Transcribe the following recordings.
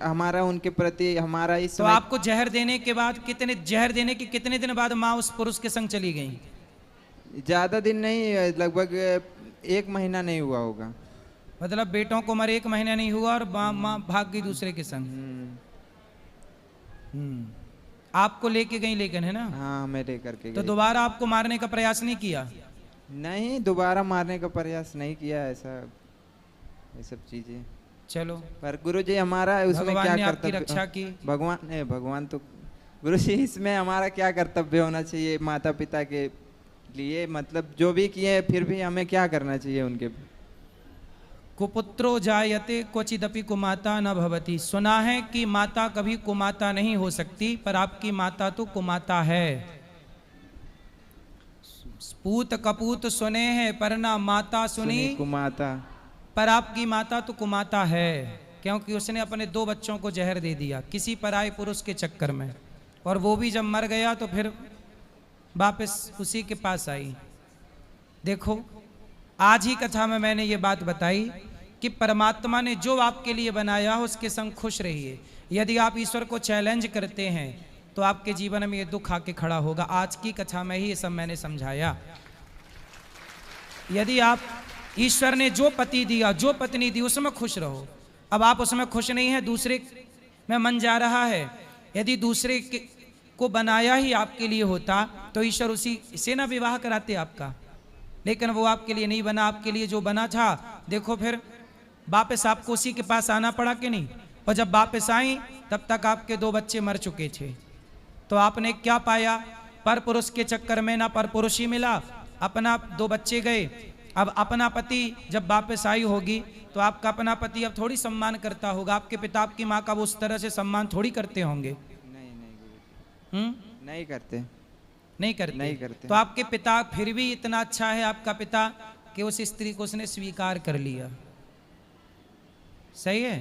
हमारा उनके प्रति हमारा इस तो आपको जहर देने के बाद जहर देने के कितने दिन बाद माँ उस पुरुष के संग चली गई? ज्यादा दिन नहीं, लगभग 1 महीना नहीं हुआ होगा। मतलब बेटों को मरे 1 महीना नहीं हुआ और माँ भाग गई दूसरे के संग। आपको लेके गई लेकिन, है ना? हाँ, मैं लेकर के तो गई। दोबारा आपको मारने का प्रयास नहीं किया? नहीं, दोबारा मारने का प्रयास नहीं किया, ऐसा ये सब चीजें। चलो, पर गुरुजी हमारा उसमें भगवान क्या ने आपकी कर्तव्य, रक्षा की। भगवान तो गुरुजी इसमें हमारा क्या कर्तव्य होना चाहिए माता पिता के लिए, मतलब जो भी किए फिर भी हमें क्या करना चाहिए उनके? कुपुत्रो जायते क्वचिदपि कुमाता न भवति। सुना है कि माता कभी कुमाता नहीं हो सकती, पर आपकी माता तो कुमाता है। पूत कपूत सुने हैं पर ना माता सुनी कुमाता, पर आपकी माता तो कुमाता है, क्योंकि उसने अपने 2 बच्चों को जहर दे दिया किसी पराये पुरुष के चक्कर में, और वो भी जब मर गया तो फिर वापस उसी के पास आई। देखो, आज ही कथा में मैंने ये बात बताई कि परमात्मा ने जो आपके लिए बनाया हो उसके संग खुश रहिए। यदि आप ईश्वर को चैलेंज करते हैं तो आपके जीवन में ये दुख आके खड़ा होगा। आज की कथा में ही ये सब मैंने समझाया। यदि आप ईश्वर ने जो पति दिया, जो पत्नी दी, उसमें खुश रहो। अब आप उसमें खुश नहीं है, दूसरे में मन जा रहा है। यदि दूसरे को बनाया ही आपके लिए होता तो ईश्वर उसी से ना विवाह कराते आपका, लेकिन वो आपके लिए नहीं बना। आपके लिए जो बना था, देखो फिर वापस आपको उसी के पास आना पड़ा कि नहीं? और जब वापस आई तब तक आपके 2 बच्चे मर चुके थे। तो आपने क्या पाया? पर पुरुष के चक्कर में ना पर पुरुष ही मिला, अपना 2 बच्चे गए। अब अपना पति जब वापस आई होगी तो आपका अपना पति अब थोड़ी सम्मान करता होगा। आपके पिता आपकी माँ का वो उस तरह से सम्मान थोड़ी करते होंगे। नहीं करते, नहीं करते। तो आपके पिता फिर भी इतना अच्छा है आपका पिता कि उस स्त्री को उसने स्वीकार कर लिया। सही है?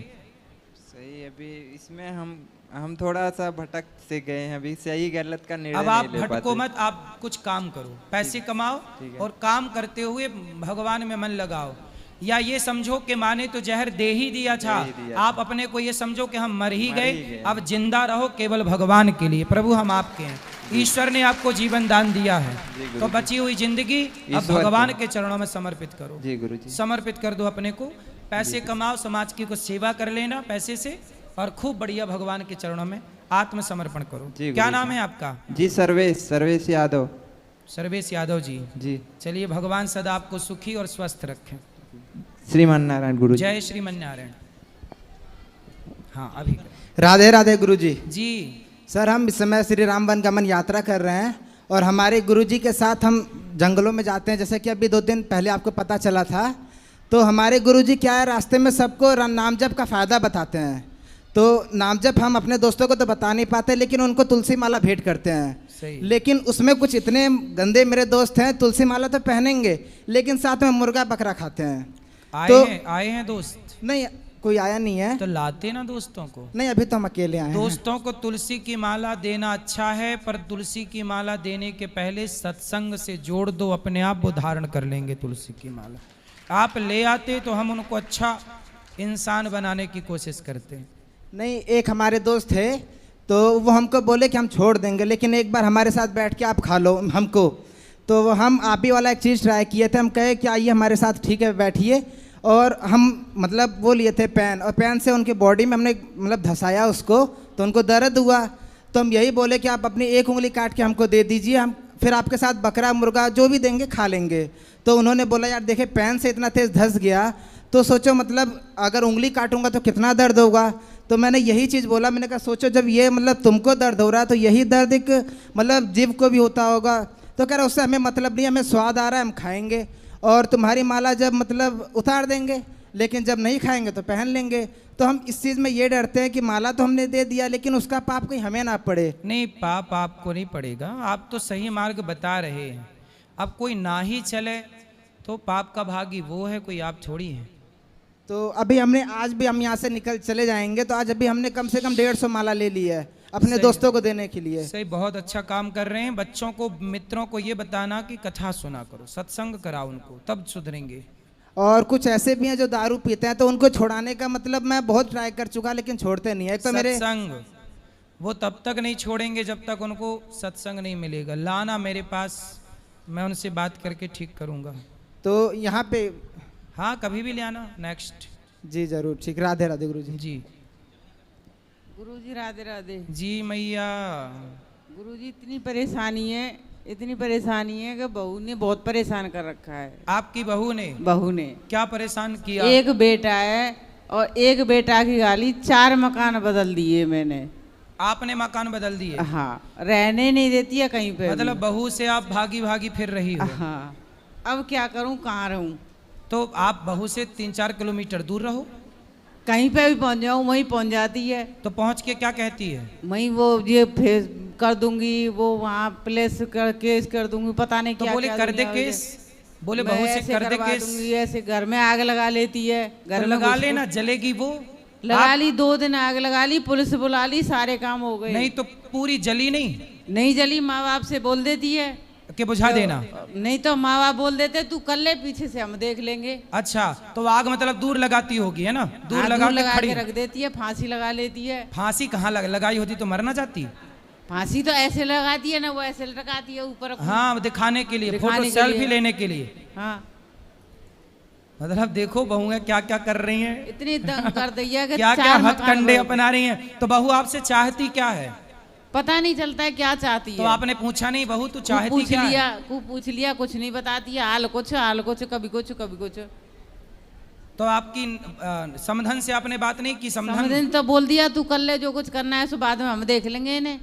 सही। अभी इसमें हम थोड़ा सा भटक से गए हैं, अभी सही गलत का निर्णय अब आप नहीं ले भटको पाते। मत, आप कुछ काम करो, पैसे कमाओ और काम करते हुए भगवान में मन लगाओ। या ये समझो कि माँ ने तो जहर दे ही दिया था, आप अपने को ये समझो कि हम मर ही गए, अब जिंदा रहो केवल भगवान के लिए। प्रभु हम आपके हैं, ईश्वर ने आपको जीवन दान दिया है, तो बची हुई जिंदगी अब भगवान के चरणों में समर्पित करो। जी गुरुजी। समर्पित कर दो अपने को। पैसे कमाओ, समाज की कुछ सेवा कर लेना पैसे से, और खूब बढ़िया भगवान के चरणों में आत्मसमर्पण करो। क्या नाम है आपका? जी सर्वेश यादव। सर्वेश यादव जी। जी। चलिए, भगवान सदा आपको सुखी और स्वस्थ रखें। श्रीमान नारायण गुरु। जय श्रीमन नारायण। हाँ, अभी राधे राधे गुरुजी। जी सर, हम इस समय श्री राम वन गमन यात्रा कर रहे हैं और हमारे गुरुजी के साथ हम जंगलों में जाते हैं। जैसे कि अभी 2 दिन पहले आपको पता चला था, तो हमारे गुरुजी क्या है, रास्ते में सबको नाम जप का फ़ायदा बताते हैं। तो नाम जप हम अपने दोस्तों को तो बता नहीं पाते, लेकिन उनको तुलसी माला भेंट करते हैं। लेकिन उसमें कुछ इतने गंदे मेरे दोस्त हैं, तुलसी माला तो पहनेंगे लेकिन साथ में मुर्गा बकरा खाते हैं। आए हैं दोस्त? नहीं, कोई आया नहीं है। तो लाते ना दोस्तों को। नहीं, अभी तो हम अकेले आए हैं। दोस्तों को तुलसी की माला देना अच्छा है, पर तुलसी की माला देने के पहले सत्संग से जोड़ दो, अपने आप वो धारण कर लेंगे तुलसी की माला। आप ले आते तो हम उनको अच्छा इंसान बनाने की कोशिश करते। नहीं, एक हमारे दोस्त है तो वो हमको बोले कि हम छोड़ देंगे, लेकिन एक बार हमारे साथ बैठ के आप खा लो हमको। तो हम आप ही वाला एक चीज़ ट्राई किए थे। हम कहे कि आइए हमारे साथ, ठीक है बैठिए। और हम मतलब वो लिए थे पेन, और पेन से उनकी बॉडी में हमने मतलब धसाया उसको, तो उनको दर्द हुआ। तो हम यही बोले कि आप अपनी 1 उंगली काट के हमको दे दीजिए, हम फिर आपके साथ बकरा मुर्गा जो भी देंगे खा लेंगे। तो उन्होंने बोला यार देखिए, पेन से इतना तेज़ धस गया तो सोचो मतलब अगर उंगली काटूंगा तो कितना दर्द होगा। तो मैंने यही चीज़ बोला, मैंने कहा सोचो जब ये मतलब तुमको दर्द हो रहा है तो यही दर्द एक मतलब जीव को भी होता होगा। तो कह रहा उससे हमें मतलब नहीं, हमें स्वाद आ रहा है हम खाएंगे, और तुम्हारी माला जब मतलब उतार देंगे, लेकिन जब नहीं खाएंगे तो पहन लेंगे। तो हम इस चीज़ में ये डरते हैं कि माला तो हमने दे दिया, लेकिन उसका पाप कहीं हमें ना पड़े। नहीं, पाप आपको नहीं पड़ेगा, आप तो सही मार्ग बता रहे हैं। अब कोई ना ही चले तो पाप का भागी वो है, कोई आप थोड़ी हैं। तो अभी हमने आज भी हम यहाँ से निकल चले जाएंगे, तो आज अभी हमने कम से कम 150 माला ले ली है अपने दोस्तों को देने के लिए। सही, बहुत अच्छा काम कर रहे हैं। बच्चों को, मित्रों को ये बताना कि कथा सुना करो, सत्संग कराओ उनको, तब सुधरेंगे। और कुछ ऐसे भी हैं जो दारू पीते हैं, तो उनको छुड़ाने का मतलब मैं बहुत ट्राई कर चुका लेकिन छोड़ते नहीं है। एक तो मेरे सत्संग वो तब तक नहीं छोड़ेंगे जब तक उनको सत्संग नहीं मिलेगा। लाना मेरे पास, मैं उनसे बात करके ठीक करूंगा। तो यहाँ पे हाँ कभी भी ले आना। नेक्स्ट। जी जरूर, ठीक। राधे राधे गुरुजी। जी गुरुजी राधे राधे। जी मैया। गुरुजी इतनी परेशानी है कि बहू ने बहुत परेशान कर रखा है। आपकी बहू ने क्या परेशान किया? एक बेटा है और एक बेटा की गाली 4 मकान बदल दिए मैंने। आपने मकान बदल दिए? हाँ, रहने नहीं देती है कहीं पे। मतलब बहू से आप भागी भागी फिर रही हो? हाँ, अब क्या करूं, कहाँ रहूं? तो आप बहू से 3-4 किलोमीटर दूर रहो। कहीं पे भी पहुंच जाऊं वहीं पहुंच जाती है। तो पहुंच के क्या कहती है? वहीं वो ये फेस कर दूंगी, वो वहाँ प्लेस कर केस कर दूंगी, पता नहीं तो क्या बोले क्या कर दे दुनिया केस, बोले मैं बहू से ऐसे कर दे करवा केस। दूंगी, ऐसे घर में आग लगा लेती है। घर तो में लगा घुस- लेना, जलेगी वो। लगा ली, 2 दिन आग लगा ली, पुलिस बुला ली, सारे काम हो गए। नहीं तो पूरी जली नहीं जली, माँ बाप से बोल देती है कि बुझा देना। नहीं तो माँ बाप बोल देते तू कर ले, पीछे से हम देख लेंगे। अच्छा, तो आग मतलब दूर लगाती होगी, है ना? दूर हाँ, लगा दूर के लगा खड़ी। के रख देती है, फांसी लगा लेती है। फांसी कहाँ लगाई होती तो मर ना जाती? फांसी तो ऐसे लगाती है ना, वो ऐसे लटकाती है ऊपर। हाँ, दिखाने के लिए, दिखाने फोटो के सेल्फी लिए। लेने के लिए। हाँ, मतलब देखो बहुएं क्या क्या कर रही हैं। इतनी तंग कर दी है कि क्या क्या 4 मकान हथकंडे बदल- अपना रही हैं। तो बहू आपसे चाहती क्या है? पता नहीं चलता है क्या चाहती तो है। आपने पूछा नहीं बहू तू चाहती पूछ क्या लिया, है? पूछ लिया, कुछ नहीं बताती है। हाल कुछ कभी कुछ कभी कुछ। तो आपकी समधन से आपने बात नहीं की? समधन? समझन तो बोल दिया तू कर ले, जो कुछ करना है सो बाद में हम देख लेंगे इन्हें।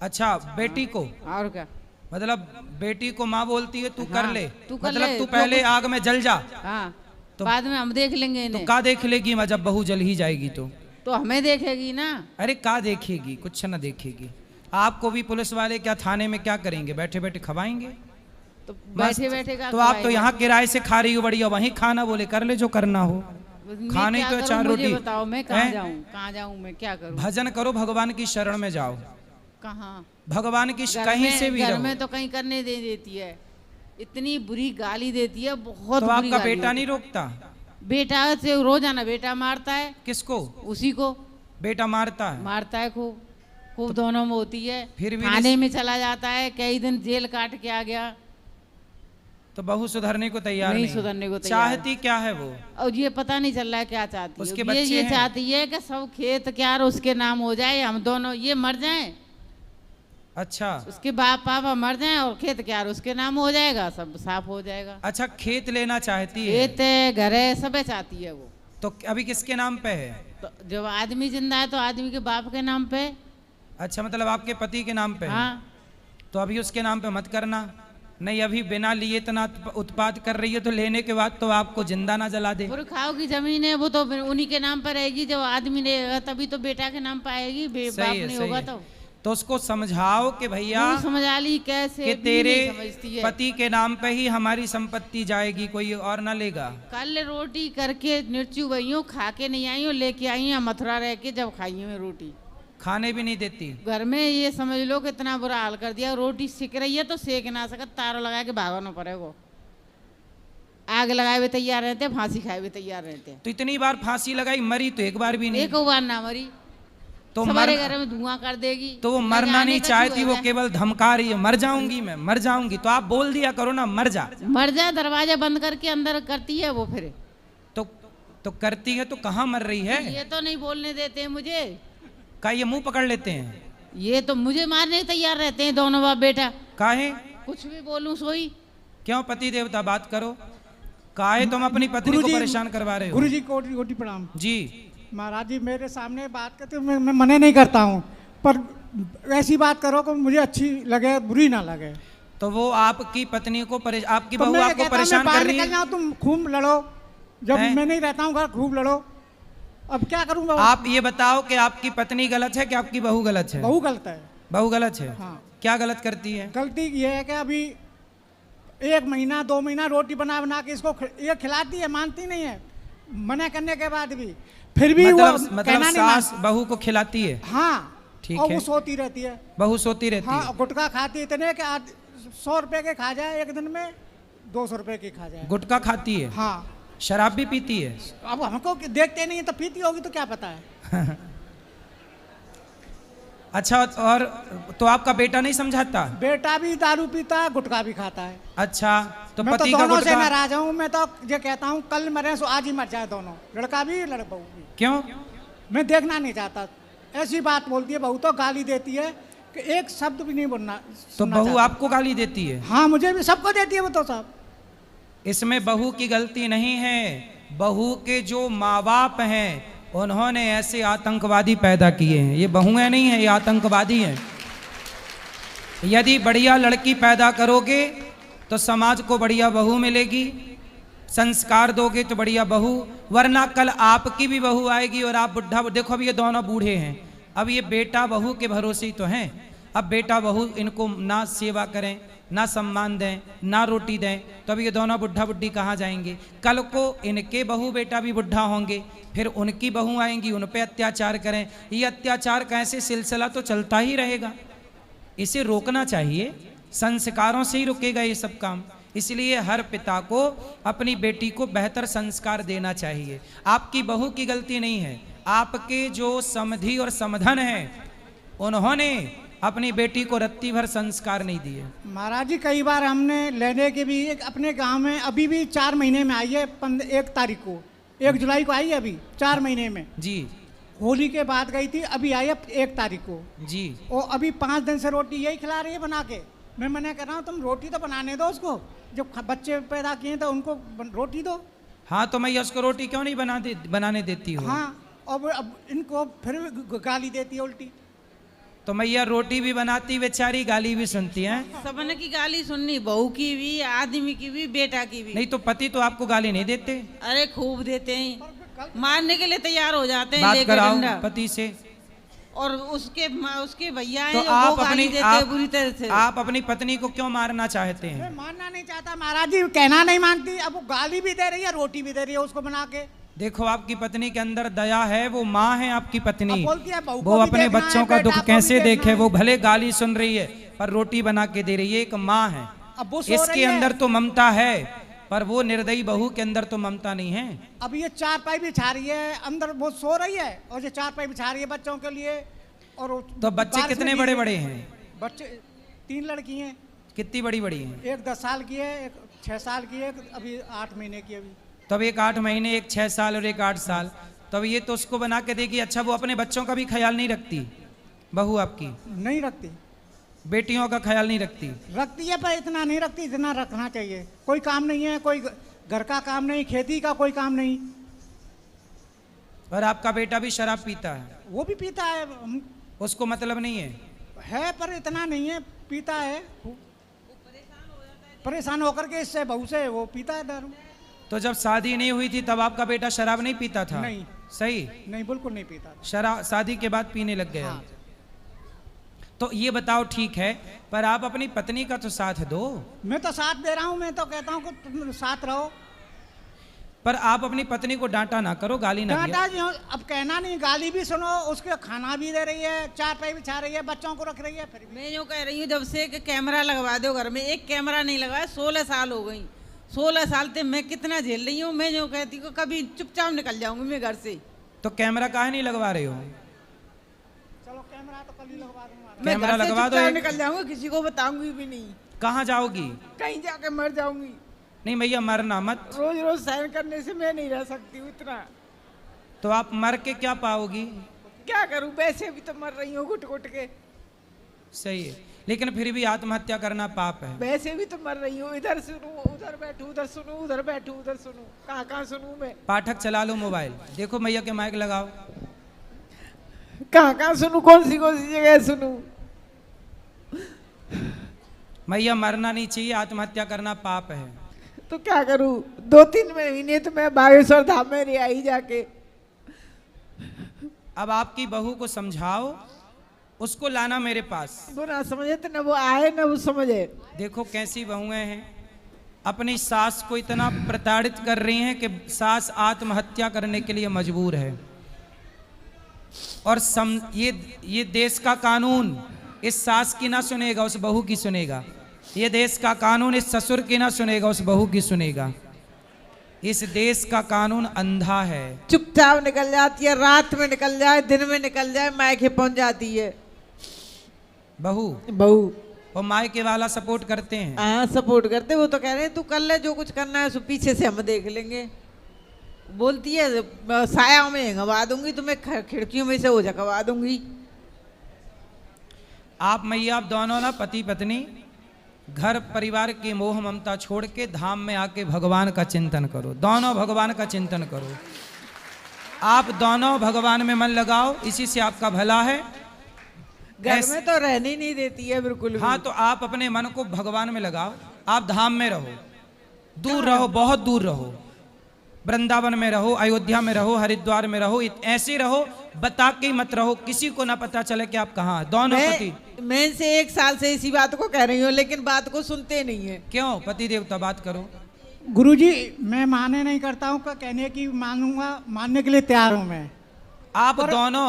अच्छा, बेटी को? और क्या? मतलब बेटी को माँ बोलती है तू कर हाँ, ले, तू कर मतलब ले, तू जो पहले कुछ- आग में जल जा। हाँ, तो- बाद में हम देख लेंगे तो इन्हें। का देख लेगी माँ जब बहू जल ही जाएगी तो हमें देखेगी ना। अरे का देखेगी, कुछ ना देखेगी। आपको भी पुलिस वाले क्या थाने में क्या करेंगे? बैठे बैठे खवाएंगे। तो मस्त। बैठे बैठे का तो आप तो खवाएगा। यहाँ किराए से खा रही हो, बढ़िया वहीं खाना, बोले कर ले जो करना हो। मैं खाने क्या तो करूं, 4 मुझे रोटी। बताओ मैं कहाँ हैं? जाऊँ मैं क्या करूँ? भजन करो, भगवान की शरण में जाओ। कहाँ? भगवान की कहीं से भी घर रहो। में तो कहीं करने दे देती है। इतनी बुरी गाली देती है, बहुत तो बुरी आपका गाली बेटा देती नहीं रोकता? है। बेटा से रोजाना बेटा मारता है। किसको? उसी को बेटा मारता है? मारता है खूब खूब, दोनों में होती है। फिर भी थाने में चला जाता है, कई दिन जेल काट के आ गया। तो बहू सुधरने को तैयार नहीं नहीं? सुधरने को तैयार। चाहती क्या है वो? और ये पता नहीं चल रहा है क्या चाहती है। उसके ये बच्चे हैं? चाहती है कि सब खेत क्यार उसके नाम हो जाए, हम दोनों ये मर जाएं, अच्छा उसके बाप पापा मर जाएं और खेत क्यार उसके नाम हो जाएगा, सब साफ हो जाएगा। अच्छा, खेत लेना चाहती है? खेत है, घर है, सब चाहती है वो। तो अभी किसके नाम पे है? तो जब आदमी जिंदा है तो आदमी के बाप के नाम पे। अच्छा, मतलब आपके पति के नाम पे है? हाँ, तो अभी उसके नाम पे मत करना। नहीं, अभी बिना लिए इतना उत्पाद कर रही है तो लेने के बाद तो आपको जिंदा ना जला दे। पुरखाओं की जमीन है, वो तो उन्हीं के नाम पर रहेगी। जब आदमी रहेगा तभी तो बेटा के नाम पर आएगी, बाप सही है, नहीं सही होगा है। तो उसको समझाओ कि भैया वो समझा ली कैसे कि भी तेरे नहीं समझती है। पति के नाम पे ही हमारी संपत्ति जाएगी, कोई और ना लेगा। कल रोटी करके निर्चू बइयों खा के नहीं आई हूँ, लेके आई हूँ मथुरा रह के, जब खाई हूँ मैं रोटी। खाने भी नहीं देती? घर में ये समझ लो कि इतना बुरा हाल कर दिया। रोटी सिक रही है तो सेक ना सकत, तारों लगा के भागना पड़ेगा। आग लगाए हुए तैयार रहते हैं, फांसी खाए हुए तैयार रहते हैं। तो इतनी बार फांसी लगाई, मरी तो एक बार भी नहीं? एक बार ना मरी तो हमारे घर में धुआं कर देगी। तो वो न मरना जाने नहीं का चाहती, क्यों वो है। केवल धमका रही है, मर जाऊंगी मैं, मर जाऊंगी। तो आप बोल दिया करो ना, मर जा। मर जाए, दरवाजा बंद करके अंदर करती है वो। फिर तो करती है तो कहाँ मर रही है? ये तो नहीं बोलने देते हैं मुझे। का ये मुंह पकड़ लेते हैं? ये तो मुझे मारने तैयार रहते हैं दोनों बाप बेटा। काहे? कुछ भी बोलूं सोई। क्यों पति देवता बात करो? काहे तुम अपनी पत्नी को परेशान करवा रहे हो? गुरुजी कोटि कोटि प्रणाम। जी महाराज जी मेरे सामने बात करते हो, मैं मना नहीं करता हूँ, पर ऐसी बात करो कि मुझे अच्छी लगे, बुरी ना लगे। तो वो आपकी पत्नी को आपकी तो बहू मैं आपको कहता हूं, परेशान मैं कर बाहर रही निकल है? जाऊं, तुम खूब लड़ो। जब हैं? मैं नहीं रहता हूँ घर, खूब लड़ो। अब क्या करूँ? आप ये बताओ कि आपकी पत्नी गलत है कि आपकी बहू गलत है? बहू गलत है। बहू गलत है? हाँ। क्या गलत करती है? गलती ये है कि अभी 1 महीना 2 महीना रोटी बना बना के इसको ये खिलाती है, मानती नहीं है, मना करने के बाद भी। फिर भी वो मतलब कहना नहीं सास मानती। बहू को खिलाती है? हाँ, ठीक और है। वो सोती रहती है। बहू सोती रहती है? हाँ, गुटखा खाती इतने कि आज 100 रुपए के खा जाए एक दिन में, 200 रुपए की खा जाए। गुटखा खाती है? हाँ, शराब भी पीती है? अब हमको देखते नहीं है तो पीती होगी तो क्या पता है। अच्छा, और तो आपका बेटा नहीं समझाता? बेटा भी दारू पीता है, गुटखा भी खाता है। अच्छा, तो मैं तो पति का दोनों से गुटखा नाराज हूँ। मैं तो ये कहता हूँ कल मरे सो आज ही मर जाए दोनों, लड़का भी बहू भी। क्यों? मैं देखना नहीं चाहता। ऐसी बात बोलती है बहू, तो गाली देती है कि एक शब्द भी नहीं बोलना। तो बहू आपको गाली देती है? हाँ, मुझे भी, सबको देती है वो तो सब। इसमें बहू की गलती नहीं है, बहू के जो माँ बाप हैं उन्होंने ऐसे आतंकवादी पैदा किए हैं। ये बहुएं नहीं है, ये आतंकवादी हैं। यदि बढ़िया लड़की पैदा करोगे तो समाज को बढ़िया बहू मिलेगी, संस्कार दोगे तो बढ़िया बहू, वरना कल आपकी भी बहू आएगी और आप बुढ़ा। देखो अब ये दोनों बूढ़े हैं, अब ये बेटा बहू के भरोसे ही तो हैं। अब बेटा बहू इनको ना सेवा करें, ना सम्मान दें, ना रोटी दें, तो अब ये दोनों बुढ़ा बुढ़ी कहाँ जाएंगे? कल को इनके बहू बेटा भी बुढ़ा होंगे, फिर उनकी बहू आएंगी, उन पे अत्याचार करें। ये अत्याचार का ऐसे सिलसिला तो चलता ही रहेगा। इसे रोकना चाहिए, संस्कारों से ही रुकेगा ये सब काम। इसलिए हर पिता को अपनी बेटी को बेहतर संस्कार देना चाहिए। आपकी बहू की गलती नहीं है, आपके जो समधी और समधन हैं उन्होंने अपनी बेटी को रत्ती भर संस्कार नहीं दिए। महाराज जी, कई बार हमने लेने के भी अपने गांव में, अभी भी 4 महीने में आई है, 1 तारीख को, 1 जुलाई को आई है, अभी 4 महीने में जी। होली के बाद गई थी, अभी आई है 1 तारीख को जी। और अभी 5 दिन से रोटी यही खिला रही है बना के। मैं मना कर रहा हूँ, तुम रोटी तो बनाने दो उसको, जब बच्चे पैदा किए तो उनको रोटी दो। हाँ, तो मैं उसको रोटी क्यों नहीं बनाने देती हूँ? हाँ, और अब इनको फिर गाली देती है उल्टी। तो मैया रोटी भी बनाती बेचारी, गाली भी सुनती हैं। सबने की गाली सुननी, बहू की भी, आदमी की भी, बेटा की भी। नहीं तो पति तो आपको गाली नहीं देते? अरे खूब देते हैं, मारने के लिए तैयार हो जाते हैं बात लेकर कराओ डंडा। पति से। और उसके भैया हैं तो जो आप वो गाली अपनी देते हैं बुरी तरह से। आप अपनी पत्नी को क्यों मारना चाहते हैं? मैं मानना नहीं चाहता महाराज जी, कहना नहीं मानती। अब वो गाली भी दे रही है, रोटी भी दे रही है उसको बना के। देखो आपकी पत्नी के अंदर दया है, वो माँ है आपकी पत्नी। अब बोलती है बहू को वो भी अपने देखना बच्चों है, का बेटा दुख को भी कैसे देखना देखे? है। वो भले गाली सुन रही है पर रोटी बना के दे रही है, एक माँ है। अब वो सो इसके रही है। अंदर तो ममता है, पर वो निर्दयी बहू के अंदर तो ममता नहीं है। अब ये 4 पाई बिछा रही है, अंदर वो सो रही है और ये 4 पाई बिछा रही है बच्चों के लिए। और तो बच्चे बारिश कितने में बड़े भीगे। बड़े हैं? बच्चे 3 लड़की हैं। कितनी बड़ी बड़ी हैं? एक 10 साल की है, एक 6 साल की है, अभी 8 महीने की अभी। तब एक 8 महीने, एक 6 साल और एक 8 साल। तब ये तो उसको बना के देगी। अच्छा, वो अपने बच्चों का भी ख्याल नहीं रखती बहू आपकी? नहीं रखती। बेटियों का ख्याल नहीं रखती? रखती है पर इतना नहीं रखती जितना रखना चाहिए। कोई काम नहीं है, कोई घर का काम नहीं, खेती का कोई काम नहीं। और आपका बेटा भी शराब पीता है? वो भी पीता है, उसको मतलब नहीं है पर इतना नहीं है, पीता है। परेशान होकर के इससे बहू से वो पीता है दारू। तो जब शादी नहीं हुई थी तब आपका बेटा शराब नहीं पीता था? नहीं। सही? नहीं, बिल्कुल नहीं पीता। शराब शादी के बाद पीने लग गया। हाँ। तो ये बताओ, ठीक है, पर आप अपनी पत्नी का तो साथ दो। मैं तो साथ दे रहा हूँ, मैं तो कहता हूँ कि तुम साथ रहो। पर आप अपनी पत्नी को डांटा ना करो, गाली ना दिया। डांटा जी, अब कहना नहीं, गाली भी सुनो, उसके खाना भी दे रही है, 4 पाई बिछा रही है, बच्चों को रख रही है। फिर भी मैं यूँ कह रही हूँ, जब से कि कैमरा लगवा दो घर में, एक कैमरा नहीं लगाया, 16 साल हो गई। 16 साल से मैं कितना झेल रही हूँ। मैं यूँ कहती हूँ कभी चुपचाप निकल जाऊंगी मैं घर से। तो कैमरा काहे नहीं लगवा रहे हो? चलो कैमरा तो कल ही लगवा दूंगा। मैं कैमरा घर से लगवा दो चुपचाप एक। निकल जाऊंगी, किसी को बताऊंगी भी नहीं। कहाँ जाओगी? कहीं जाके मर जाऊंगी। नहीं भैया, मरना मत। रोज रोज सहन करने से मैं नहीं रह सकती हूँ इतना। तो आप मर के क्या पाओगी? क्या करूँ, वैसे भी तो मर रही हूँ घुट घुट के। सही है, लेकिन फिर भी आत्महत्या करना पाप है। वैसे भी तो मर रही हूँ, इधर सुनूं उधर बैठूं, उधर सुनूं उधर बैठूं, उधर सुनूं, कहाँ कहाँ सुनूं मैं। पाठक चला लो मोबाइल, देखो मैया के माइक लगाओ। कहाँ कहाँ सुनूं, कौन सी जगह सुनूं। मैया, मरना नहीं चाहिए, आत्महत्या करना पाप है। तो क्या करूं, 2-3 महीने तो मैं बागेश्वर धाम में रह आई जाके। अब आपकी बहू को समझाओ, उसको लाना मेरे पास। वो ना समझे तो न वो आए न वो समझे। देखो कैसी बहुएं हैं, अपनी सास को इतना प्रताड़ित कर रही हैं कि सास आत्महत्या करने के लिए मजबूर है। और ये देश का कानून इस सास की ना सुनेगा, उस बहू की सुनेगा। ये देश का कानून इस ससुर की ना सुनेगा, उस बहू की सुनेगा। इस देश का कानून अंधा है। चुपचाप निकल जाती है, रात में निकल जाए, दिन में निकल जाए, मायके पहुंच जाती है। बहू बहू और मायके वाला सपोर्ट करते हैं। हाँ सपोर्ट करते, वो तो कह रहे हैं तू कर ले जो कुछ करना है, सो पीछे से हम देख लेंगे। बोलती है साया में गवा दूंगी तुम्हें, खिड़कियों में से हो जावा दूंगी। आप मैया आप दोनों ना पति पत्नी घर परिवार की मोह ममता छोड़ के धाम में आके भगवान का चिंतन करो। दोनों भगवान का चिंतन करो। आप दोनों भगवान में मन लगाओ, इसी से आपका भला है। घर में तो रहने नहीं देती है बिल्कुल भी। हाँ, तो आप अपने मन को भगवान में लगाओ। आप धाम में रहो, दूर रहो, बहुत दूर रहो। वृंदावन में रहो, अयोध्या में रहो, हरिद्वार में रहो, ऐसे रहो, बता के मत रहो, किसी को ना पता चले कि आप कहाँ। दोनों पति मैं इनसे 1 साल से इसी बात को कह रही हूँ, लेकिन बात को सुनते नहीं है। क्यों? पति देवता बात करो। गुरुजी मैं माने नहीं करता हूँ, कहने की मानूंगा, मानने के लिए तैयार हूँ मैं। आप दोनों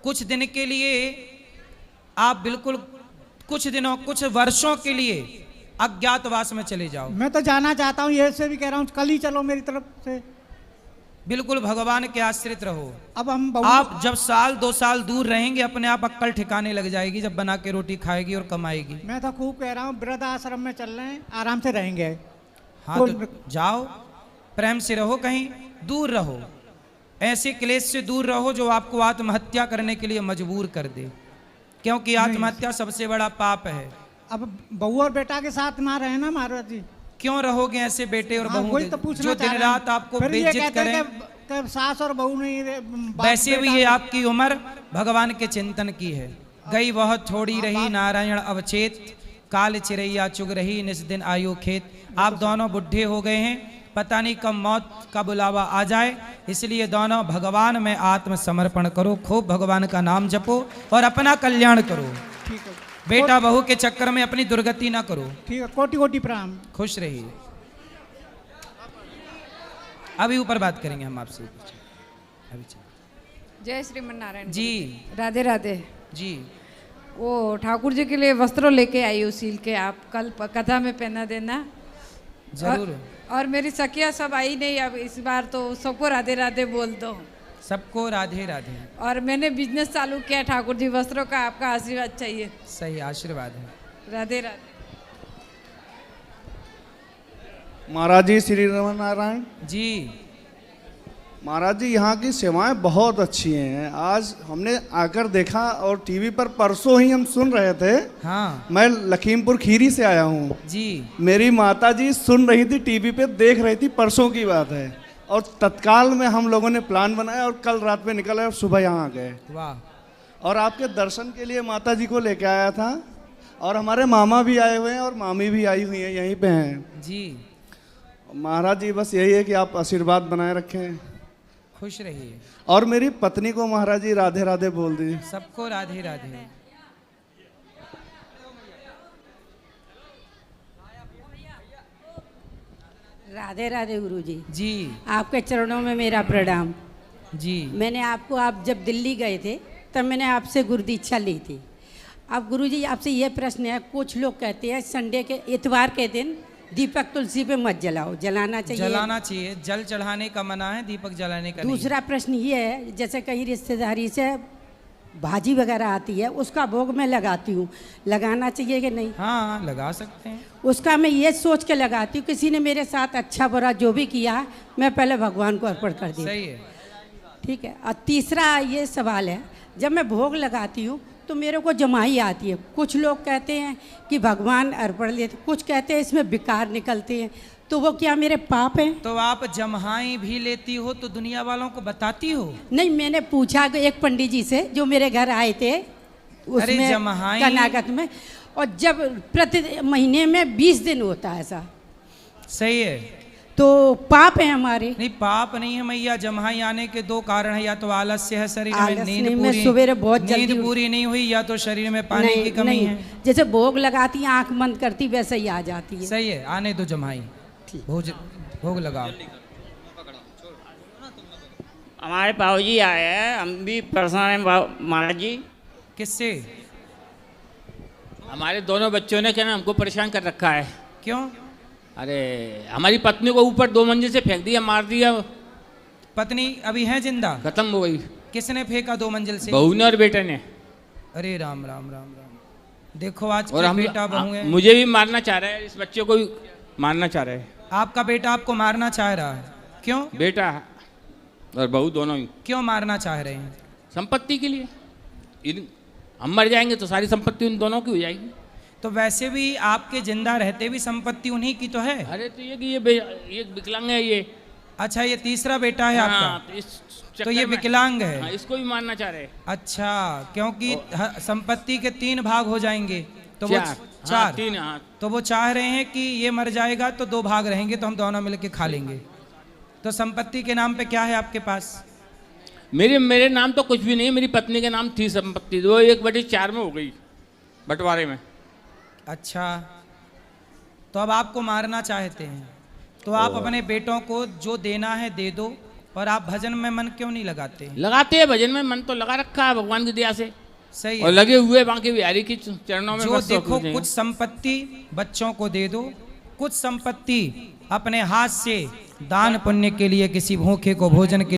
कुछ दिन के लिए, आप बिल्कुल कुछ दिनों, कुछ वर्षों के लिए अज्ञातवास में चले जाओ। मैं तो जाना चाहता हूँ, ये से भी कह रहा हूँ कल ही चलो मेरी तरफ से। बिल्कुल भगवान के आश्रित रहो। अब हम आप जब 1-2 साल दूर रहेंगे, अपने आप अक्कल ठिकाने लग जाएगी, जब बना के रोटी खाएगी और कमाएगी। मैं तो खूब कह रहा हूँ, वृद्ध आश्रम में चल रहे हैं, आराम से रहेंगे। हाँ तो जाओ, प्रेम से रहो, कहीं दूर रहो। ऐसे क्लेश से दूर रहो जो आपको आत्महत्या करने के लिए मजबूर कर दे, क्योंकि आत्महत्या सबसे बड़ा पाप है। अब बहू और बेटा के साथ ना रहे ना महाराज जी। क्यों रहोगे ऐसे बेटे और बहू वही तो पूछना जो चाह दिन रहे हैं। रात आपको फिर ये बेइज्जत कहते हैं करें। कि सास और बहू नहीं वैसे भी ये आपकी उम्र भगवान के चिंतन की है। गई बहुत थोड़ी रही नारायण अवचेत, काल चिरैया चुग रही निस दिन आयु खेत। आप दोनों बुढ़े हो गए हैं, पता नहीं कब मौत का बुलावा आ जाए, इसलिए दोनों भगवान में आत्मसमर्पण करो, खूब भगवान का नाम जपो और अपना कल्याण करो। ठीक है, बेटा बहू के चक्कर में अपनी दुर्गति ना करो। ठीक है, कोटि कोटि प्रणाम। खुश रहिए। अभी ऊपर बात करेंगे हम आपसे। अभी जय श्रीमन नारायण जी। राधे राधे जी। वो ठाकुर जी के लिए वस्त्रों लेके आई हूँ सील के, आप कल कथा में पहना देना जरूर। और मेरी सखियाँ सब आई नहीं, अब इस बार तो सबको राधे राधे बोल दो। सबको राधे राधे। और मैंने बिजनेस चालू किया ठाकुर जी वस्त्रों का, आपका आशीर्वाद चाहिए। सही आशीर्वाद है। राधे राधे। महाराज जी श्री रमन नारायण जी। महाराज जी यहाँ की सेवाएं बहुत अच्छी हैं। आज हमने आकर देखा और टीवी पर परसों ही हम सुन रहे थे। हाँ मैं लखीमपुर खीरी से आया हूँ जी। मेरी माता जी सुन रही थी, टीवी पे देख रही थी, परसों की बात है। और तत्काल में हम लोगों ने प्लान बनाया और कल रात में निकले और सुबह यहाँ आ गए। वाह। और आपके दर्शन के लिए माता जी को लेके आया था, और हमारे मामा भी आए हुए हैं और मामी भी आई हुई हैं, यहीं पे हैं जी। महाराज जी बस यही है कि आप आशीर्वाद बनाए रखें। खुश रहिए। और मेरी पत्नी को महाराज जी राधे राधे बोल दीजिए। सबको राधे राधे। राधे राधे गुरुजी। जी। आपके चरणों में मेरा प्रणाम जी। मैंने आपको, आप जब दिल्ली गए थे तब मैंने आपसे गुरु दीक्षा ली थी। अब गुरुजी आपसे ये प्रश्न है, कुछ लोग कहते हैं संडे के इतवार के दिन दीपक तुलसी पे मत जलाओ, जलाना चाहिए? जलाना चाहिए, जल चढ़ाने का मना है, दीपक जलाने का नहीं। दूसरा प्रश्न ये है, जैसे कहीं रिश्तेदारी से भाजी वगैरह आती है, उसका भोग मैं लगाती हूँ, लगाना चाहिए कि नहीं? हाँ लगा सकते हैं। उसका मैं ये सोच के लगाती हूँ, किसी ने मेरे साथ अच्छा बुरा जो भी किया मैं पहले भगवान को अर्पण कर दी। सही है। ठीक है। और तीसरा ये सवाल है, जब मैं भोग लगाती हूँ तो मेरे को जमाई आती है। कुछ लोग कहते हैं कि भगवान अर्पण लेते, कुछ कहते हैं इसमें विकार निकलते हैं, तो वो क्या मेरे पाप हैं? तो आप जम्हाई भी लेती हो तो दुनिया वालों को बताती हो? नहीं, मैंने पूछा एक पंडित जी से जो मेरे घर आए थे उसमें जम्हाई कर्नाटक में, और जब प्रति महीने में 20 दिन होता है ऐसा। सही है। तो पाप है हमारे? नहीं, पाप नहीं है मैया। जम्हाई आने के 2 कारण है, या तो आलस्य है शरीर में, आलस्य में सवेरे बहुत जल्दी नींद पूरी नहीं हुई, या तो शरीर में पानी की कमी है। जैसे भोग लगाती आंख बंद करती वैसे ही आ जाती है। सही है, आने दो जम्हाई, भोग लगाओ। हमारे बाबू जी आए हैं, हम भी परेशान हैं महाराज जी। किससे? हमारे दोनों बच्चों ने क्या ना हमको परेशान कर रखा है। क्यों? अरे हमारी पत्नी को ऊपर 2 मंजिल से फेंक दिया, मार दिया, पत्नी अभी है जिंदा? खत्म हो गई। किसने फेंका 2 मंजिल से? बहू ने और बेटे ने। अरे राम राम राम राम। देखो आज और के हम बेटा बहू है। मुझे भी मारना चाह रहा है, इस बच्चे को भी मारना चाह रहा है। आपका बेटा आपको मारना चाह रहा है? क्यों? बेटा और बहू दोनों ही। क्यों मारना चाह रहे हैं? संपत्ति के लिए। हम मर जाएंगे तो सारी संपत्ति उन दोनों की हो जाएगी। तो वैसे भी आपके जिंदा रहते भी संपत्ति उन्हीं की तो है। अरे तो ये विकलांग है ये। अच्छा, ये तीसरा बेटा है आपका? तो ये विकलांग है। हाँ, इसको भी मारना चाह रहे हैं। अच्छा, क्योंकि संपत्ति के 3 भाग हो जाएंगे तो वो 4। हाँ, 3। हाँ। तो वो चाह रहे हैं कि ये मर जाएगा तो 2 भाग रहेंगे तो हम दोनों मिलके खा लेंगे। तो संपत्ति के नाम पे क्या है आपके पास? मेरे नाम तो कुछ भी नहीं, मेरी पत्नी के नाम थी संपत्ति, वो 1/4 में हो गई बंटवारे में। अच्छा, तो अब आपको मारना चाहते हैं तो आप अपने बेटों को जो देना है दे दो, और आप भजन में मन क्यों नहीं लगाते? लगाते हैं भजन में मन, तो लगा रखा है भगवान की दया से। सही और है। लगे हुए बांके बिहारी की चरणों में। जो देखो, कुछ संपत्ति बच्चों को दे दो, कुछ संपत्ति अपने हाथ से दान पुण्य के लिए, किसी भूखे को भोजन के